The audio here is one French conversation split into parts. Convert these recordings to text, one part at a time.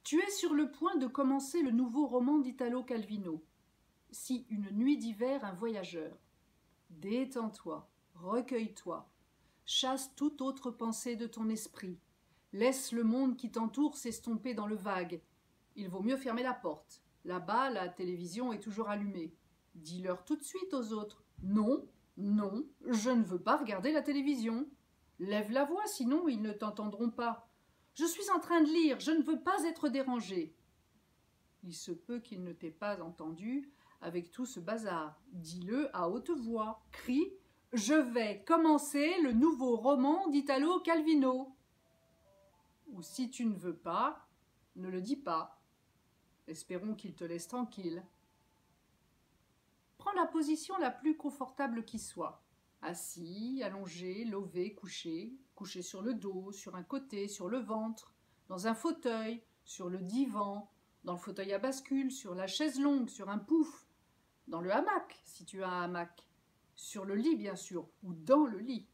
Tu es sur le point de commencer le nouveau roman d'Italo Calvino. Si une nuit d'hiver, un voyageur. Détends-toi, recueille-toi, chasse toute autre pensée de ton esprit. Laisse le monde qui t'entoure s'estomper dans le vague. Il vaut mieux fermer la porte. Là-bas, la télévision est toujours allumée. Dis-leur tout de suite aux autres. Non, non, je ne veux pas regarder la télévision. Lève la voix, sinon ils ne t'entendront pas. Je suis en train de lire, je ne veux pas être dérangé. Il se peut qu'il ne t'ait pas entendu avec tout ce bazar. Dis-le à haute voix. Crie « Je vais commencer le nouveau roman d'Italo Calvino ». Ou si tu ne veux pas, ne le dis pas. Espérons qu'il te laisse tranquille. Prends la position la plus confortable qui soit. Assis, allongé, lové, couché, couché sur le dos, sur un côté, sur le ventre, dans un fauteuil, sur le divan, dans le fauteuil à bascule, sur la chaise longue, sur un pouf, dans le hamac, si tu as un hamac, sur le lit bien sûr, ou dans le lit.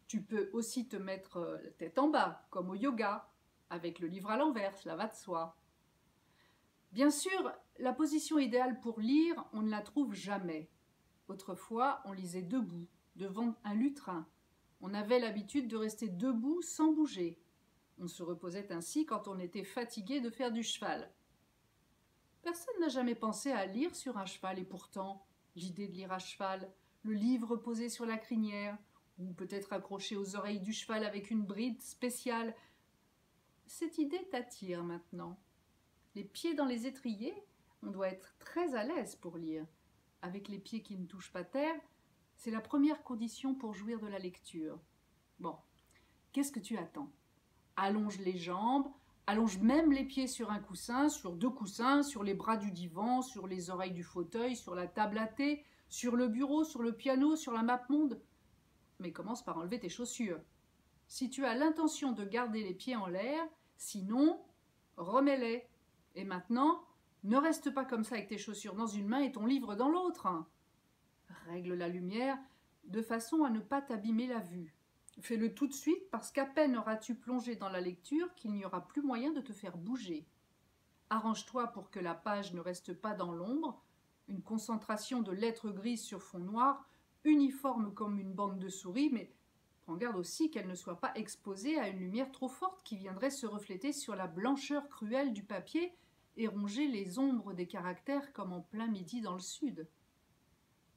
Tu peux aussi te mettre la tête en bas, comme au yoga, avec le livre à l'envers, cela va de soi. Bien sûr, la position idéale pour lire, on ne la trouve jamais. Autrefois, on lisait debout, devant un lutrin. On avait l'habitude de rester debout sans bouger. On se reposait ainsi quand on était fatigué de faire du cheval. Personne n'a jamais pensé à lire sur un cheval et pourtant, l'idée de lire à cheval, le livre posé sur la crinière, ou peut-être accroché aux oreilles du cheval avec une bride spéciale, cette idée t'attire maintenant. Les pieds dans les étriers, on doit être très à l'aise pour lire. Avec les pieds qui ne touchent pas terre, c'est la première condition pour jouir de la lecture. Bon, qu'est-ce que tu attends? Allonge les jambes, allonge même les pieds sur un coussin, sur deux coussins, sur les bras du divan, sur les oreilles du fauteuil, sur la table à thé, sur le bureau, sur le piano, sur la mappemonde. Mais commence par enlever tes chaussures. Si tu as l'intention de garder les pieds en l'air, sinon, remets-les. Et maintenant, ne reste pas comme ça avec tes chaussures dans une main et ton livre dans l'autre. Règle la lumière de façon à ne pas t'abîmer la vue. Fais-le tout de suite parce qu'à peine auras-tu plongé dans la lecture qu'il n'y aura plus moyen de te faire bouger. Arrange-toi pour que la page ne reste pas dans l'ombre, une concentration de lettres grises sur fond noir, uniforme comme une bande de souris, mais prends garde aussi qu'elle ne soit pas exposée à une lumière trop forte qui viendrait se refléter sur la blancheur cruelle du papier et ronger les ombres des caractères comme en plein midi dans le sud.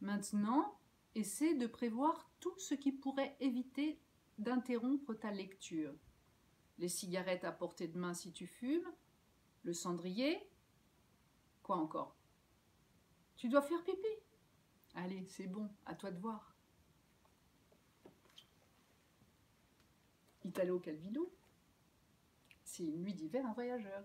Maintenant, essaie de prévoir tout ce qui pourrait éviter d'interrompre ta lecture. Les cigarettes à portée de main si tu fumes, le cendrier, quoi encore? Tu dois faire pipi. Allez, c'est bon, à toi de voir. Italo Calvino, c'est une nuit d'hiver, un voyageur.